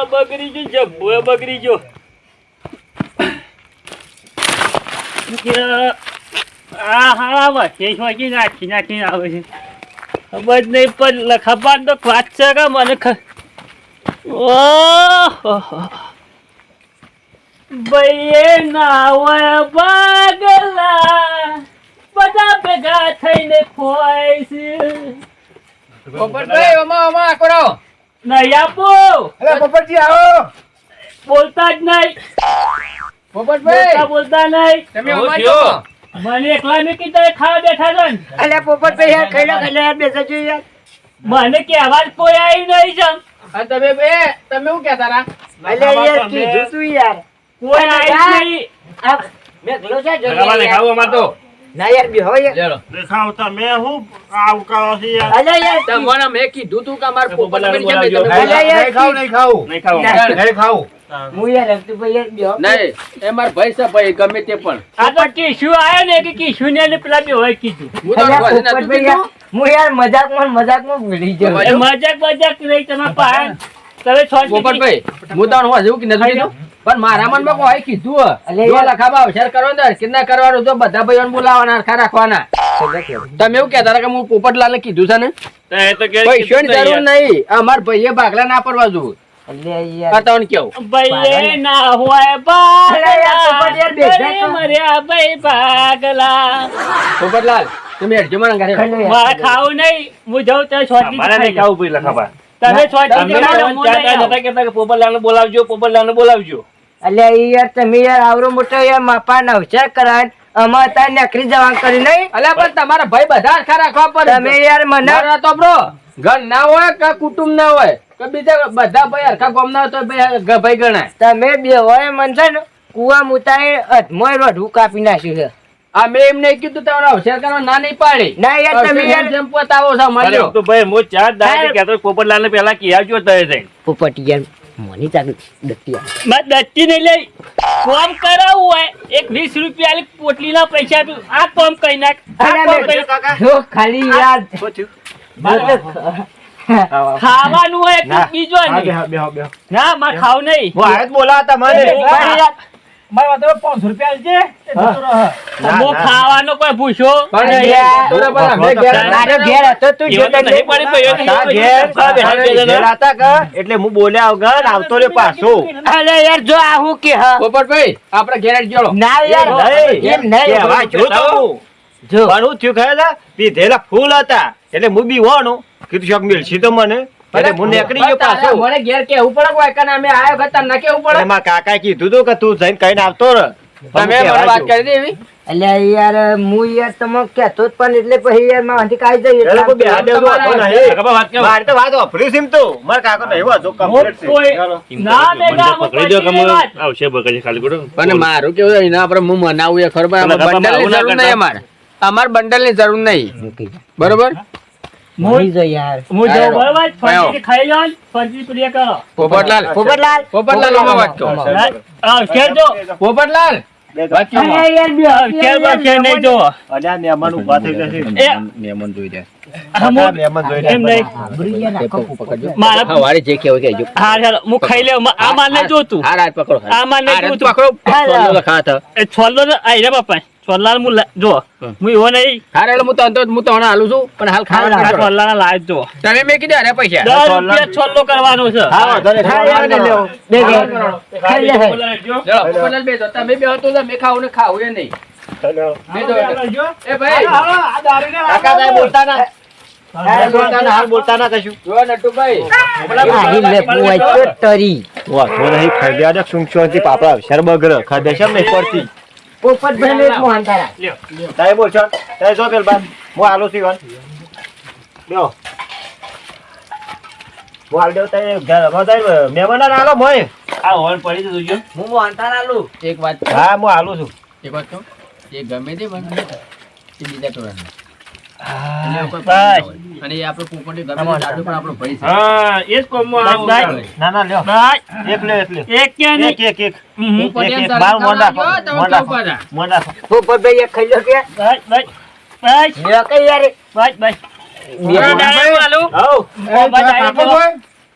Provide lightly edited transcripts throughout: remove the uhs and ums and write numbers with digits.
બગડી ગયો જબ્બો બગડી ગયો હા વચ્ચે વાગી નાખી આવે છે ખબર નહીં પણ લખાપાન તો વાત છે કે મને ભાઈ નાવે ભાગલા બધા ભેગા થઈને ખોય છે પોપટભાઈ ઓમાં કરો નહીં આપો પોપટજી આવો બોલતા જ નહીં પોપટભાઈ બોલતા નહીં તમે ઓમાં છો મને એકલા ને કીધા ખાવા બેઠા છો ને અલ્યા પોપટભાઈ યાર ખાઈ યાર બેસા છો યાર મને કહેવા જ કોઈ આવી નહીં છે તમે શું કહેતા રા અલ્યા યાર કીધું તું યાર કોઈ આવી નહીં મેં ગલો છે જો ખાવા દેખાવું અમાર તો ના યાર બેહો યાર લેલો દેખાવ તમે હું આવ કરો છો યાર અલ્યા યાર તમને મેં કીધું તું કે અમાર પોપટભાઈ કેમ અલ્યા યાર નહીં ખાવું હું યાર અક્તુભાઈ યાર બેહો નહીં એ માર ભાઈ છે ભાઈ ગમે તે પણ આ તો કિશુ આયો ને કે કિશુ ને પેલા બે હોય કીધું હું તો અલ્યા ઘરે નતું પોપટભાઈ કીધું. યાર હું યાર મજાકમાં ભૂલી ગયો એ મજાક નહીં તમે પાન તમે છોડ પોપટભાઈ હું તો હું હજુ નથી કીધું પણ મારા મનમાં કોઈ કીધું અલ્યા જો યાર. લખાબા અવસર કરો ને કિન્ના કરવાનું તો બધા ભાઈઓને બોલાવવાના હરખા રાખવાના તમે એવું કહેતા હતા કે હું પોપટલાલે કીધું છે ને પૈસાની જરૂર નહીં અમાર ભાઈએ ભાગલા ના પડવા જોવું અલ્યા યાર તમને કેવું ભાઈ ના હોય અલ્યા યાર, પોપટ યાર, બેઠા છો. મર્યા ભાઈ ભાગલા પોપટલાલ તમે હેડજો મને ઘરે ખાઈ લો યાર. મારે ખાવું નહીં હું જાઉં ત્યાં છોડી મારે નહીં ખાવું ભાઈ લખાબા તમે છોડી પોપટલાલને બોલાવજો અલ્યા ઈ યાર તમે યાર આવરો મોટો યાર માપા નવચાર કરાય અમાર તાર નકરી જવાન કરી નહીં અલ્યા પણ તમારા ભાઈ બધા હરખા રાખવા પડે તમે યાર મને મારા તો બ્રો ઘર ના હોય કે કુટુંબ ના હોય કે બીજા બધા ભાઈ હરખા ગામ ના હોય તો ભાઈ ગણાય તમે બે હોય મન છે ને કુવા મુતાએ અધમોય રોઢું કાપી નાખ્યું છે આ મેં એમ નહીં કીધું તમારો અવસર કરવા ના નહીં પાડી ના યાર તમે યાર જેમ પતાવો છો મળ્યો તો ભાઈ હું ચાર દાડે કહેતો પોપટલાલને પહેલા કી આવજો તય જઈને પોપટ યાર મોની ચાલુ દત્તી મેં દત્તી નહીં લઈ કોમ કરાવવું હોય એક 20 રૂપિયા પોટલીના પૈસા આપ્યું આ કોમ કઈ નાખ આ કોમ કરી નાખ. જો ખાલી યાર ખાવાનું હોય તો ના. બીજો નહીં ના મારે ખાવું નહીં હું આજ બોલાવતા મને હું ખાવાનો કોઈ પૂછો પણ યાર. તો પણ અમે ઘેર મારો ઘેર હતો તું એવો તો જોતો નહીં પડી ભાઈઓ. તા ઘેર હતા કે એટલે હું બોલ્યા વગર આવતો રે પાછો અરે યાર જો આ હું કે હા પોપટભાઈ આપણે ઘેર જ જોડો ના યાર એમ નહીં કહેવા જો તો હું. જો પણ હું થયું ખબર છે? પીધેલા ફૂલ હતા એટલે હું બી હોવાનું કીધું શોખ મિલશે તો મને એટલે હું નીકળી ગયો પાછો મને ઘેર કેવું પડે કોઈ કે અમે આયો ખતર ના કેવું પડે એમાં કાકાએ કીધું તું કે તું જઈને કહીને આવતો રહે તમે મને વાત કરી દેવી અલ્યા યાર હું યાર તમે કહેતો જ પણ એટલે પછી યાર મારાથી કાઈ જાય એટલે કોઈ બે હાથે ઉભો હતો નહીં. કાકા વાત કરો. મારે તો વાત વાપરી છે એમ તો મારા કાકો નહીં વાંચો complete છે. કોઈ- ચાલો. ના બેટા હું પકડી વાત. પણ મારું કેવું છે, એના પર હું મનાવું એ ખબર એટલે બંડલ ની ગપ્પા જરૂર નહીં અમારે અમારે બંડલ ની જરૂર નહીં બરોબર મોરી જો યાર હું જાઉં હાલો. બરાબર ફરજી ખાઈ લો ને, ફરજી પ્રિય કરો પોપટલાલ પોપટલાલ પોપટલાલ આમાં વાત કરો કેજો પોપટલાલ વાત કરો. અરે યાર બે કેર નહીં જો અલ્યા મહેમાન ઊભા થઈ જશે. એ મહેમાન જોઈ જાય બધા મહેમાન જોઈ એમ નહીં મારા હવારે જે કેવું કેજો હા ચાલો હું ખાઈ લેવું આ મારને જોતું હા રાત પકડો આ મારને આ રાત જોતું પકડો છોડનો લખા હતા એ છોલ્લો ને આઈ રે બાપા છોલ્લા હું જો હું એવો નહીં હા એટલે હું તો હમણાં હાલું છું પણ હાલ ખાવા આ છોલ્લા લાજ જો તમે મેં કીધું અરે પૈસા 10 રૂપિયા છોલ્લો કરવાનો છે હા વાંધો નહીં. હા, યાર, ખાવાનું લેવો. બે બે ખાઈ લે ચલો પોપટલાલ બેસો તમે બે હતો તો મેં ખાવું ને ખાવું એ નહીં બેસો એ ભાઈ કાકા સાહેબ બોલતા ના. સાહેબ બોલતા ના, હાલ બોલતા ના કશું. જો નટુભાઈ આહી લે પુઆઈ તો તરી વાંધો નહીં, ખાઈ લ્યા. સુંક્ષોથી પાપડા અવસર બગડે. ખાધે છે એમ નહીં પડતી. પોપટભાઈ ને મોહન તારા તારે બોલ છો. તારે જો પેલ બાદ. હું આલુ છું ઈવન. લ્યો. હું આલ દેવ તારે ઘરમાં તારે મહેમાન ના આલો મોય. હું મોહન તારા લઉં એક વાત હા હું આલુ છું. એક વાત કહું એ ગમે તે પણ એ બીજા ટોળાના. બસ. અને એ આપણો પોપટી ગમે તે દાદુ પણ આપણો ભાઈ છે હા એ જ કોમમાં આવું ના ના લ્યો. બાય એક લે એક લે. એક ક્યાં એક નહીં એક એક. હમ. પોપટી એમ એક તારે બાર મોંડા ખાવા જો, મોંડા તમે ઉભા મોંડા. પોપટભાઈ એક ખાઈ લો કે બસ બસ બસ લ્યો કે યાર બસ બસ બે આલુ હઉ. બસ આલુ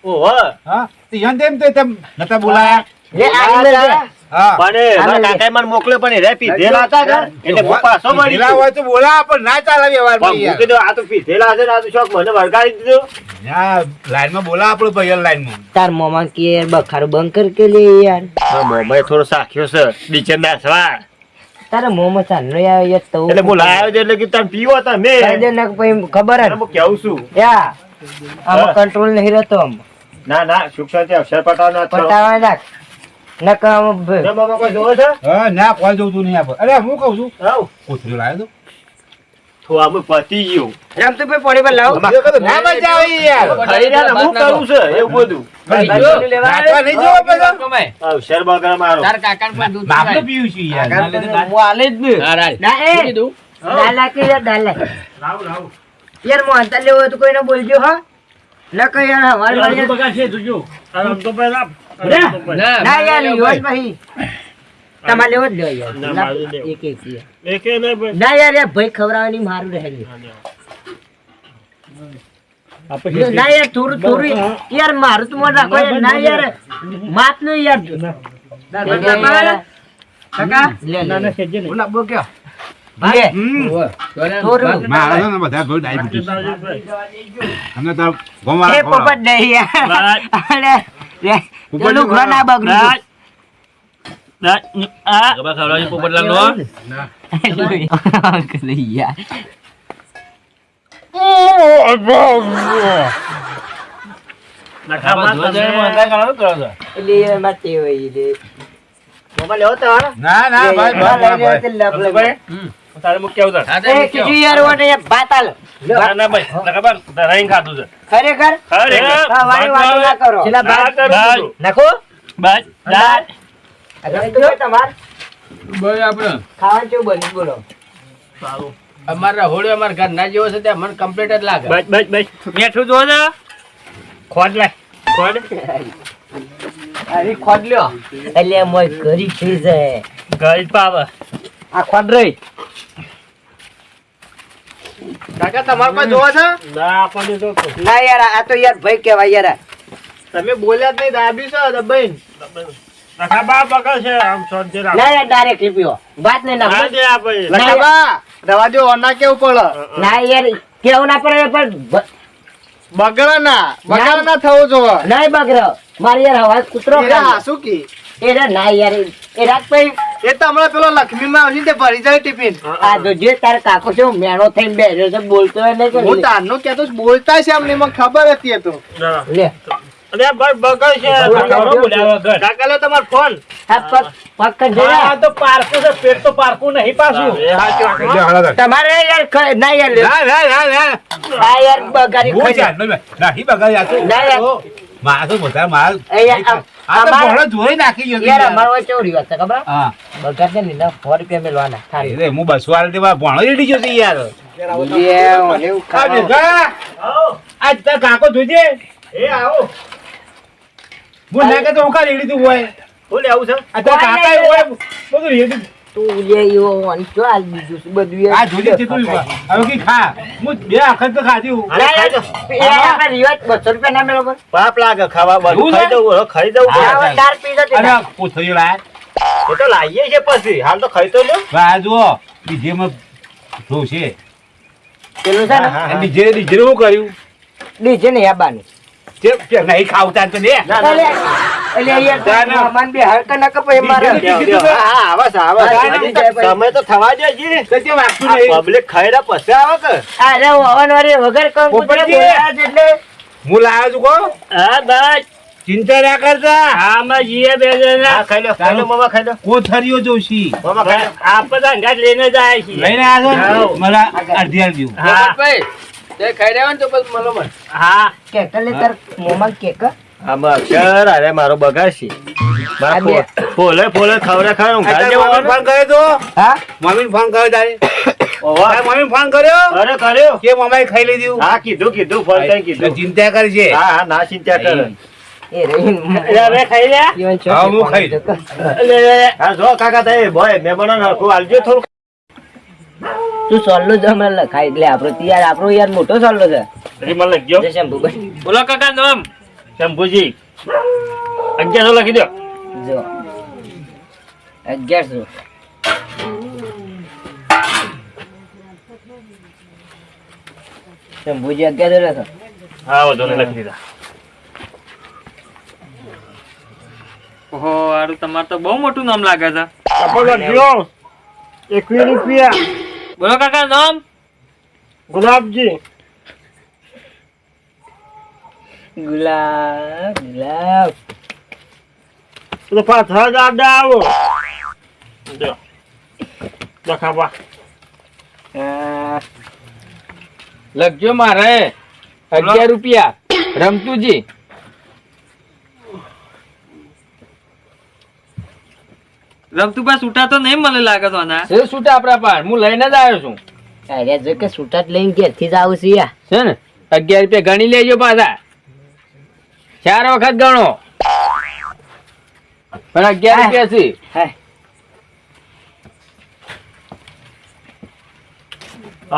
ઓહો હા ઈવન તેમ તે તેમ નતા બોલાયા લે આ લે લે. હા પણ મારા કાકાએ મને મોકલ્યો પણ એ રે પીધેલા હતા કે એટલે હું પાછો મળી પીધેલા ગયો. હોય તો બોલા પણ ના ચાલે વ્યવહારમાં પણ હું યાર કીધું આ તો પીધેલા છે ને આ તો શોખ મને વળગાડી દીધો. હા લાઈનમાં બોલા આપણો ભાઈ લાઈનમાં તાર મોમાં કે બખારો બંધ કર કે લે યાર મારા મોંમાં થોડો સાખ્યો છે ડીચર નાસવા. તારા મોમાં ચાંદલો આવે યાર તો એટલે હું લાવ્યો છે એટલે કે તમે પીવો તમે કહી દે ને પછી ખબર અને હું કેવું છું યા આમાં કંટ્રોલ નહીં રહેતો આમ ના ના સુખ શાંતિ અક્ષર પટાવ ના કરો. પટાવા નાખ નકા આમ ને મામા કોઈ જોવે છે હા ના કોઈ જોતું નહીં આપણે અરે હું કહું છું આવ કોથળી લાવ્યો તો આમ પતી ગયું. રામ તું ભાઈ પાણી પર લાવ તો ના મજા આવી યાર ખાઈ રહ્યા ને હું કરું છે એવું બધું. નાચવા નહીં જોવો પેલો અક્ષર બગર મારો બાપનું પીવું છું યાર ના લીધે ના- ના એ ડાલા કે યાર ડાલા યાર મો અંતર લેવો હોય તો કોઈને બોલજો હા ન કઈ યાર હવારે વાળી બગાડશે જોજો આરામ તો પહેલા આરામ તો પહેલા. ના યાર યોજ ભાઈ તમારે લેવો જ લ્યો યાર ના, મારું લેવું. એક એક યાર. એકે નહીં ભાઈ. ના યાર યાર ભાઈ ખવડાવવાની મારું રહે ના યાર થોડું થોડું યાર મારું તો મન રાખો યાર ના યાર માપ નું યાર કાકા લે ના, ના, સેજે નહીં. લે હમ. થોડું મારા છે ને બધા ઘર ડાયાબિટીસ અમને તો એ ગોમવાળા પોપટ નહીં યાર બાય. અરે રે પેલું ઘર ના બગડ્યું રાજ. રાજ. આ. યાર નખામાં તમે. એટલે યાર માતે હોય રે મોમાં લેવો તમારો? ના ના ભાઈ ભાઈ ભાઈ તારે મુક કેવું તાર? એ કીધું યાર ઓને યાર ભાત આલ ના, ના, ભાઈ. નખામાં ધરાઈને ખાધું છે. ખરેખર ખરેખર. હા, વાળી વાતો ના કરો છેલ્લા ભાત કરું છું. નાખો બસ. રાજ. અગર તો તમાર ખાવાનું કેવું બન્યું બોલો સારું. અમારા હોળે અમારા ઘર ના જેવો છે ત્યાં મને કમ્પ્લીટ જ લાગે બસ, બસ, બસ. મેઠું જો ને. ખોટ લાય. ખોટ. અરે ખોદ લ્યો એટલે મોય કરી થઈ જાય ગઈ પાવ. આ ખોદ રહી કાકા તમારે કોઈ જોવા છે ના, આપણને તો ના યાર આ તો યાર ભાઈ કહેવાય યાર તમે બોલ્યા જ નહીં દાબી છો દબાઈને નખામાં બગડશે. આમ શાંતિ રાખો. ના યાર ડાયરેક્ટ રીપ્યો વાત નહીં ના ના દે આ ભાઈ. લખાબા રવા દો ઓના કેવું પડે ના યાર કેવું ના પડે પણ બગડા ના થવું જોવે નહીં બગડો મારી યાર હવા કૂતરો શું કી એ રે ના યાર એ રાત પછી એ તો હમણાં પેલો લક્ષ્મી માં આવશે ને તે ભરી જાય ટિફિન આ જો જે તાર કાકો છે મેણો થઈને બેઠો છે બોલતો હોય નહીં હું કે તારનું કેતો બોલતા છે એમને મને ખબર હતી એ તો ના. લે અરે ભાઈ બગડશે. નખામાં બોલ્યા વગર. કાકા લો તમારો ફોન આ પગ પગ કર જરા. આ તો પારકું છે. પેટ તો પારકું નહીં પાછું. એટલે હાલો તાર. તમારે યાર ના યાર લે. ના ના ના ના આ યાર બગાડી હું ખાઈ ચાલ નહીં બગાડી આતો ના યાર મારા તો બધા માલ એ યાર આ તો અમાર- ભણો જોઈ નાખી ગયો યાર અમારો વચ્ચે ચોરી વાત છે ખબર હા બગાડ છે ને ના 100 રૂપિયા મેલવાના ખાલી એટલે હું બસો વાળા દેવા ભણો રેડી ગયો છે યાર એવું આ ભેગા આ તાર કાકો જોજે એ આવો. હું ના કે તો હું કા રેડી તું હોય શું લેવું છે? આ તાર કાકા એ હોય બધું રેડી તું લે એવો વાન ચો આલ દીધું છે બધું આ જોજે તે તું હવે કી ખા હું બે વખત તો ખાધી હું અરે ખાઈ દો. આપણા રિવાજ 200 રૂપિયા ના મેળવો પાપ લાગે ખાવા બધું એવું છે? ખાઈ દઉં હવે ખાઈ દઉં હા, આ ચાર પીઝા અને દીધા કોથળીઓ લાયા એ તો લાવીએ છે પછી હાલ તો ખાઈ તો લ્યો. આ જુઓ ડીજેમાં જોશે પેલું છે ને હા, હા. ડીજે શું કર્યું ડીજે ને યાબાની તે નહીં ખાવતા તો દે ના, ના, ના. એટલે યાર મામાન બે હરક ન કપાય મારે ડીજે. લ્યો, લ્યો. હા, આવે છે, આવે છે. હા, હજી હા, તો સમય તો થવા દે જી. તો તે વાગતું આ નહીં પબ્લિક ખાઈ રહ્યા પછી આવે કે અરે હવન વાળી વગર કોણ કૂતરા પોપટજી. બોલ્યા છે એટલે હું લાવ્યો છું કહો હા બસ. ચિંતા ના કરતા આમાં જીએ બે જણા. હા, ખાઈ લો ખાઈ લો મામા ખાઈ લો કોથળીઓ જોશી મામા ખાઈ લો. આપણે અંગાત લઈને જાય છે. લઈને આવ્યો છો હાઉ. ને? મને અડધી અડધી હા, ભાઈ તે ખાઈ રહ્યા ને તો બસ મલો મન હા. કેક લે તાર મોમાં કેક આમાં અક્ષર અરે મારો બગાડ છે મારા આ બે. ફોલે ફોલે ખવરે ખવરે ઊંઘા તારી જેવો મમ્મીને ફોન કર્યો તો હા મમ્મીને ફોન કર્યો તારે ઓવા. તારી મમ્મીને ફોન કર્યો અરે કર્યો કે મમ્માએ ખાઈ લીધું હા કીધું કીધું ફોન કરી તો કીધું ચિંતા કરજે હા હા ના ચિંતા કરે એ રહી હવે ખાઈ લે. જીવન છો હા, હું ખાઈ હા જો કાકા તારે ભોય મહેમાનો નરખું આલજો થોડું તું સોલ્લો જ હમણાં લખાય એટલે આપણો યાર આપણો યાર મોટો સોલ્લો છે હજી મને લઈ ગયો. જય શંભુભાઈ બોલો કાકા નામ. શંભુજી 1100 લખી દો. જો 1100. શંભુજી 1100 લખો. હા વધુ લખી દીધા. ઓહો હારું તમારે તો બહુ મોટું નામ લાગે છે. આપણો લખ્યો 21 રૂપિયા. બોલો કાકા નામ ગુલાબજી. ગુલાબ ગુલાબ. તો પાછા દાદા આવો. જો લખાવા. લખજો મારે 11 રૂપિયા રમતુજી. રમતુભા છૂટા તો નહીં મને લાગે તો આના. છે છૂટા આપણા પાર હું લઈને જ આવ્યો છું. અરે જો કે છૂટા જ લઈને ઘેરથી જ આવું છું યાર. છે ને 11 રૂપિયા ગણી લેજો પાછા. 4 વખત ગણો પણ 11 રૂપિયા છે. હા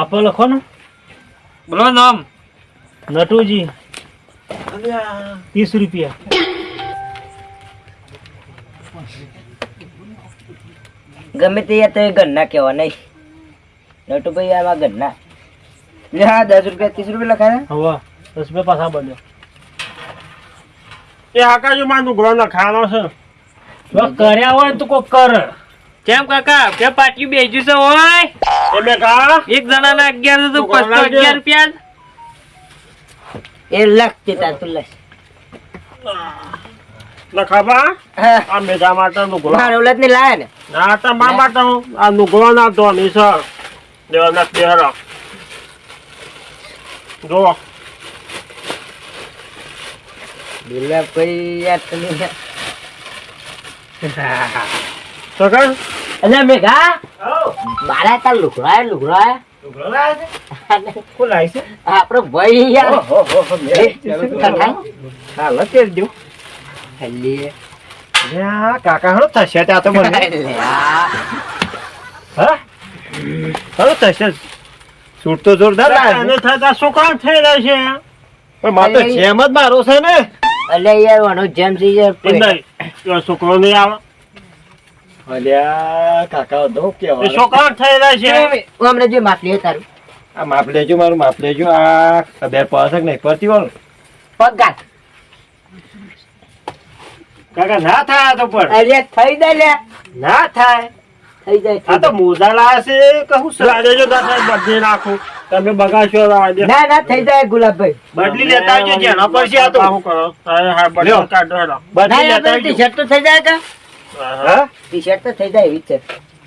આપો લખો ને. બોલો નામ નટુજી 30 રૂપિયા. ગમે તે યાર તો ઘરના કહેવા નહીં. નટુભાઈ આમાં ઘરના. લે હા 10 રૂપિયા 30 રૂપિયા લખાય. હવે 10 રૂપિયા પાછા બન્યો. એ આકાજી માં નુકરો લખાવાનો છે. જો કર્યા હોય તો કોક કર. કેમ કાકા કે પાટિયું બેજ્યું છે હોય એ બે કા એક જણાના 1100 તો 11 રૂપિયા જ. એ લખ તે તાર તું લખ. લખાવા. હા આ મેઘા માટે નુકરો. મારો ઓલાદ ને લાયા ને. ના તમારા માટે આ નુકરો ના તો ની સર દેવાના દેહરા. જો ગુલાબ કોઈ યાર તમે. તો કર અલ્યા મેઘા મારા તાર લુગડાય. ખોલાય છે. આપણો ભાઈ યાર. હાલ તેર જો. હલ્લી. યા કાકા હળો થશે ત્યાં તો મને. હા હળો થશે. સૂટ તો જોરદાર લાગે. થતા શું કામ થઈ રહ્યું છે? પણ મારે તો જેમ જ મારો છે ને. અલ્યા યાર વાનો જેમ છે યાર. છોકરો નહીં આવે. અલ્યા કાકા તો કેવા શું કામ થઈ રહ્યું છે? હું હમણાં જે માપલી તારું આ માપ લેજો મારું માપ લેજો. આ ખબર પડશે કે નહીં પડતી વાળું પગ ગાંઠ. કાકા ના થાય આ તો પણ અલ્યા થઈ જાય લે. ના થાય. થઈ જાય આ તો મોજા લાવે છે કહું સલાહ દેજો દાદા બદલી નાખું. તમે બગાડશો ના ના થઈ જાય ગુલાબભાઈ. બદલી લેતા આવજો જેના પર છે આ તો શું કરો? હા બદલી કાઢો હેડો. બદલી લેતા આવજો. ટી-શર્ટ તો થઈ જાય કે હા ટી-શર્ટ તો થઈ જાય એવી જ છે.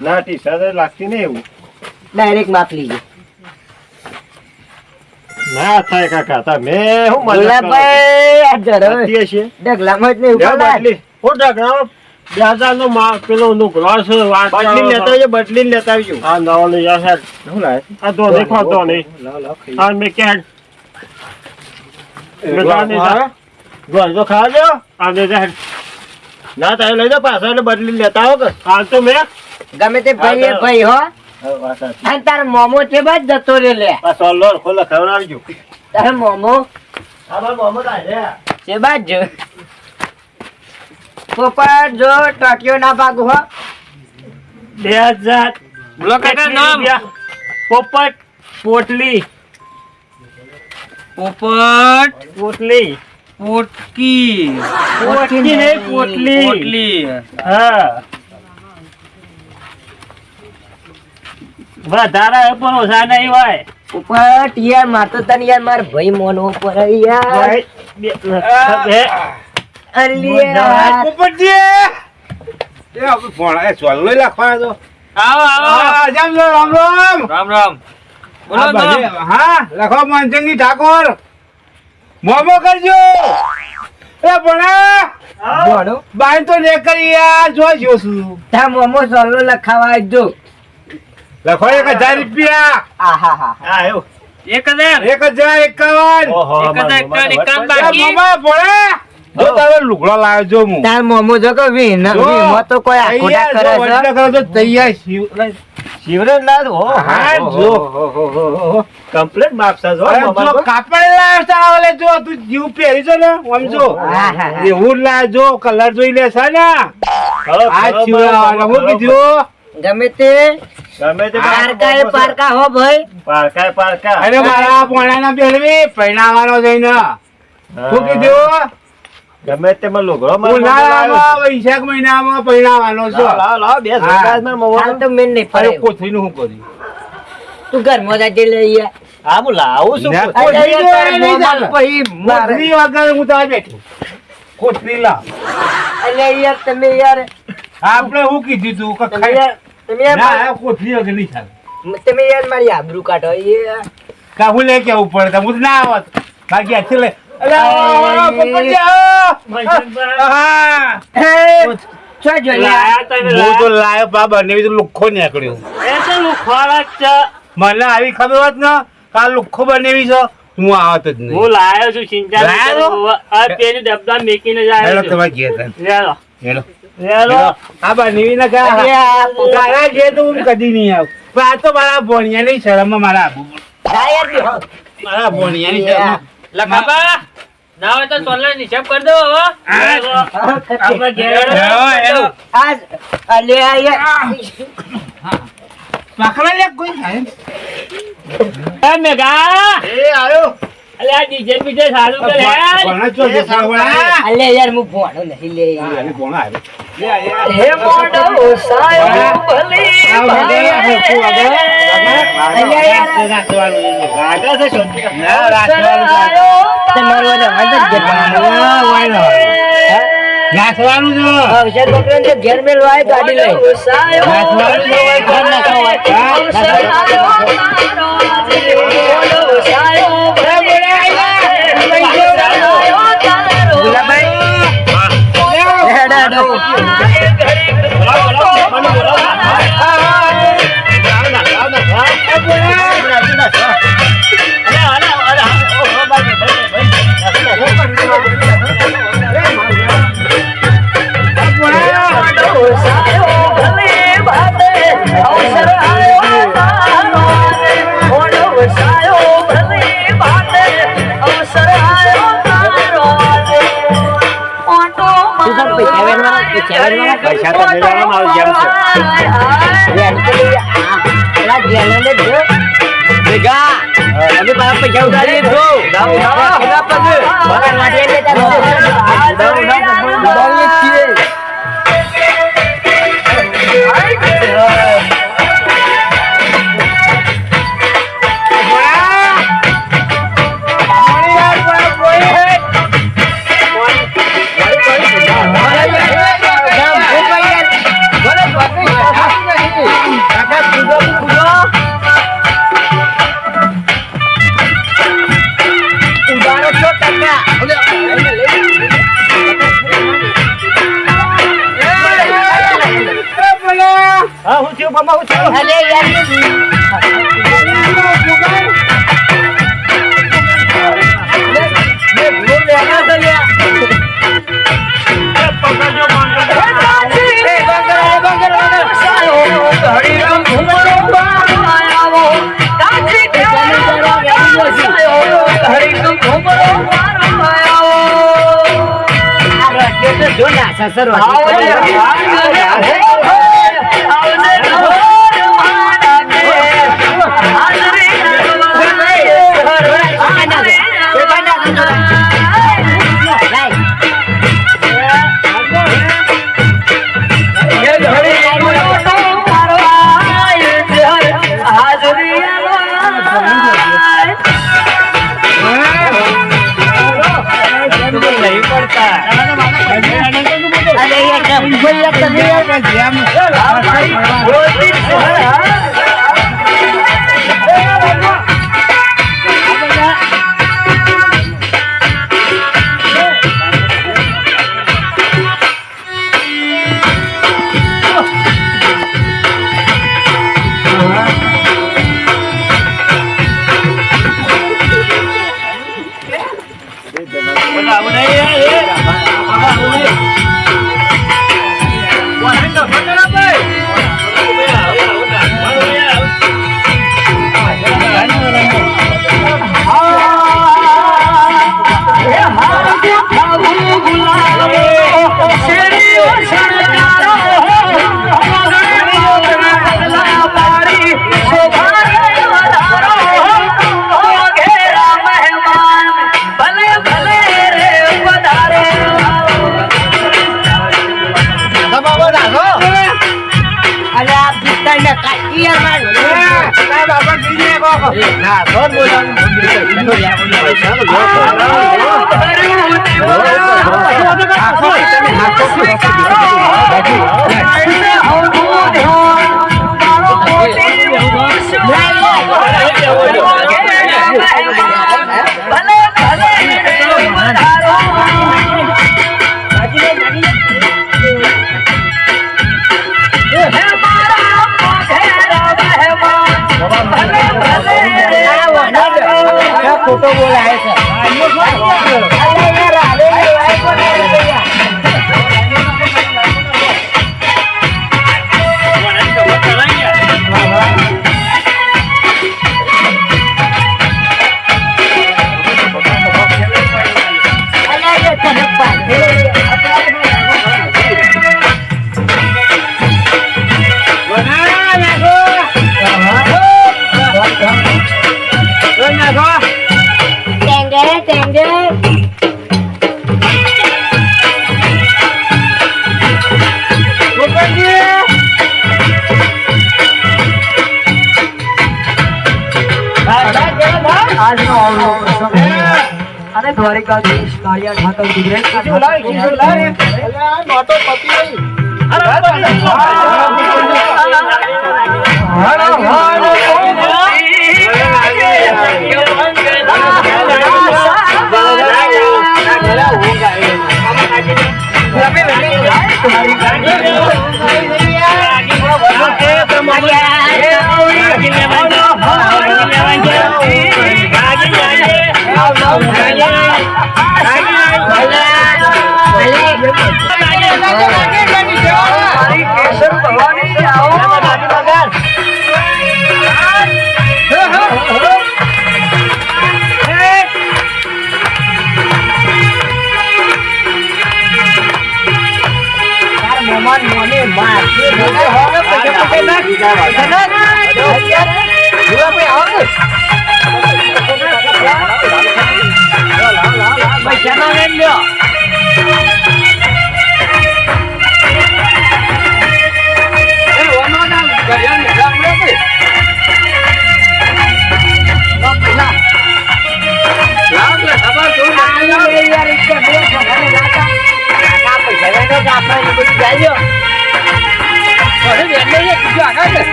ના ટી-શર્ટ લાગતી નહીં એવું. ડાયરેક્ટ માપ લીજે. ના થાય કાકા તમે હું ગુલાબભાઈ આ જરો છે ડગલામાં જ નહીં ઉભા લાય. બદલી હું ડગરાવ 2000 નો પેલો નુકરો છે વાત બદલી લેતા આવજો. બદલી લેતા આવજો. હા નવો લઈ આ હેડ શું લાય આ તો દેખો તો નહીં. હા મે કે ગોળ ખા દો. આ દે હેડ ના થાય લઈ દો પાછો એટલે બદલી લેતા આવો કે હા તો મે ગમે તે ભાઈ એ ભાઈ હો. અને તાર મોમો છે બસ જતો રે લે. આ સોલર ખોલા ખવડાવજો. તાર મોમો આ બાર મોહમ્મદ આયા છે બાજ પોપટ જો ટોટિયો ના ભાગ હો. 2000. બોલો કાકા નામ પોપટ પોટલી. પોપટ પોટલી. પોટકી પોટકી નહીં પોટલી. પોટલી હા વધારે પણ ઓછા નહીં હોય. પોપટ યાર માર તો તને યાર માર ભાઈ મોનો પર યાર. અલિયા આવો આવો રામ રામ બોલો નામ હા લખો માનસિંગની ઠાકોર મોમો કરજો એ ભણા મોનો બાઈ તો ને કરી યાર જોઈ છું તા મોમો સોલો લખાવા જો. લખો 1000 રૂપિયા આહા હા હા એવું 1051 ઓહો 1051 બાકી મોમા ભણા જો તારો લુગડો લાવ્યો જો હું તાર મોમો જો કે વીમો તો કોઈ આખોટા કરે છે. કરો તો તૈયાર શિવરાજલાલ હો હા, જો. કમ્પ્લીટ માપસા જો અરે, જો કાપડ લાવ્યો છે, ઓલે જો તું જીવ પહેરી છો ને આમ જો એવું લાવ જો કલર જોઈ લે છે ને આ શિવરાજ હું કીધું ગમે તે પારકા એ પારકા હો ભાઈ પારકા અરે મારા પોણાના બેલવી પહેણાવાનો જઈને શું કીધું ગમે તેમાં લુગડો ઉનાળામાં વૈશાખ મહિનામાં પહેણાવાનો છો લાવ બે હાલ તો મેં નહીં અરે પડે કોથળીનું શું કર્યું તું ઘરમાં જાજે લઈ આ. હા હું લાવું છું ના, અરે કોથળી યાર, તો નહીં તારા ચાલે. મોંમાં પછી મારે. કોથળી વગર હું ત્યાં બેઠું કોથળી લાવ અરે યાર તમે યાર આપણે હું કીધું તું કે તમે ખાઈ- યાર તમે યાર ના આ કોથળી વગર નહીં ચાલે તમે યાર મારી આબરૂ કાઢો એ કાહું લે કેવું પડે હું ના આવત બાકી હાથે લે અરે પોપટજી, હા. શું જોઈ લાયા તમે હું તો લાયો બા બંને તો લુખ્ખો નીકળ્યો એ તો લુખવાડા જ છે. મને આવી ખબર હોત ને કે આ લુખ્ખો બનેવી છે હું આવત જ નહીં હું લાયો છું ચિંતા નહીં લાયો? કરો. આ પેલી ડબ્બા મેકીને જ આવ્યો હેલો છું. તમારે ઘેર તને. લેલો. હેલો. લેલો. આ બનેવી ને તારા ઘેર તો હું કદી નહીં આવું પણ આ તો મારા ભોણિયાની શરમમાં મારા આબુ મારા ભોણિયાની શરમમાં લખાબા ના હોય તો સોલર હિસાબ કરી દો હવે લેલો. આપણે ઘેર હેલો, હેલો. આજ અલે આ યાર પાકડા લે કોઈ સાહેબ. એ મેઘા એ આયો અલે આ ડીજે બીજે સારું કરે હેડ. ભણા ચો દેખાવ વળા. અલે યાર હું ભોણો નહીં લે હા, એ ભોણા આવ્યો. લે, લે. હે મોડો સાયો આ વાગે, હરખું વાગે. ના, રાખવાનું છે. તમારો વાળો અંદર જ હા, વાયનો. નાખવાનું છે. અવસર પકડે છે ઘેર મેં લોય ગાડી લઈ નાખવાનું છે, વાય ઘર નાખવાનું. હા, પૈસા તો મેળવવામાં આવી જેમ હા હું છું મામા હું છું જો ના સસર આવું નહીં. તને કાઢી યાર મારું. તારા બાપા કીધું ને કોક. ના કોણ બોલાવું ખોટો બોલાય છે. અરે દ્વારિકા કાળિયા ઠાકર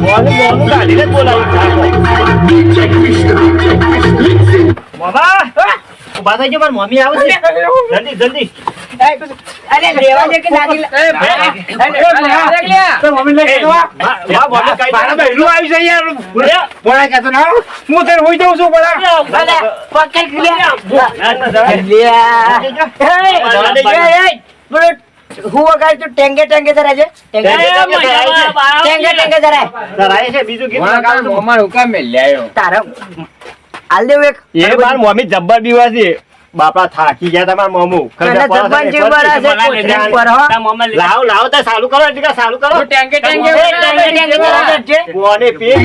મોનું કાઢીને જ બોલાવ્યું મોમા ઉભા થઈ ગયો મારી મમ્મી આવે છે જલ્દી અરે લેવા દે કે નાની મમ્મી લઈ મારા બહેનું આવી છે યાર બોલા કહેતો ના હું તને હોઈ દઉં છું બોલા પકડ હું વગાડ તું ટેંગે ટેંગે ધરાય છે ટેંગે ટેંગે ધરાય છે બીજું ગીત મોમાં હુકા મેલ્યાયો તારા હાલ દેવું એક એ માર મમ્મી જબ્બર બીવા છે બાપા થાકી ગયા તમાર મમ્મુ લાવ તો ચાલુ કરો એટલે ચાલુ કરો ટેંગે કોને પેટ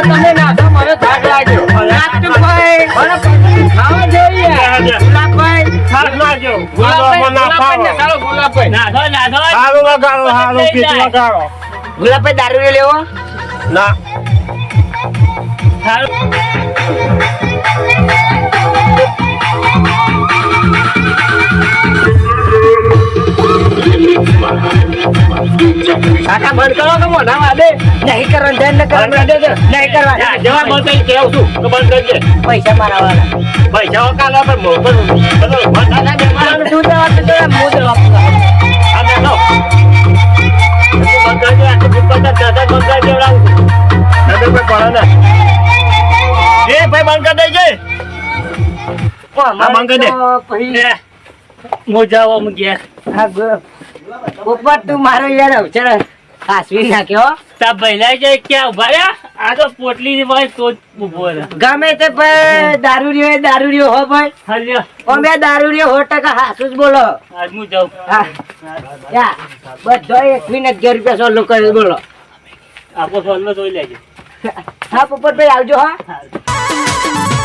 તમે નાખો મને થાક લાગ્યો ખાવા જોઈએ ગુલાબભાઈ દારૂ લેવો ના કાકા બંધ કરો કે મોઢા વાદે નહીં કરવાનું ધ્યાન ન કરવાનું નહીં કરવાનું જવા બંધ કરી કેવું છું તો બંધ કરજે પૈસા મારા વાળા પૈસા કાલે પણ મોકલ તું જવા તો હું જવા ઉપર તું મારો યાર અવસર હાસવી નાખ્યો તા ભૈલા જાય ક્યાં ઉભા રહ્યા આ તો પોટલી ની ભાઈ તો જ ઉભો રહે ગમે તે ભાઈ દારૂ રહ્યો હો ભાઈ હાલ્યો અમે દારૂ રહ્યો 100% હાસું જ બોલો આજ હું જાઉં હા બધો 11,000 રૂપિયા સોલ્વ કરી બોલો આપો સોલ્લો જોઈ લેજો હા પોપટભાઈ આવજો હા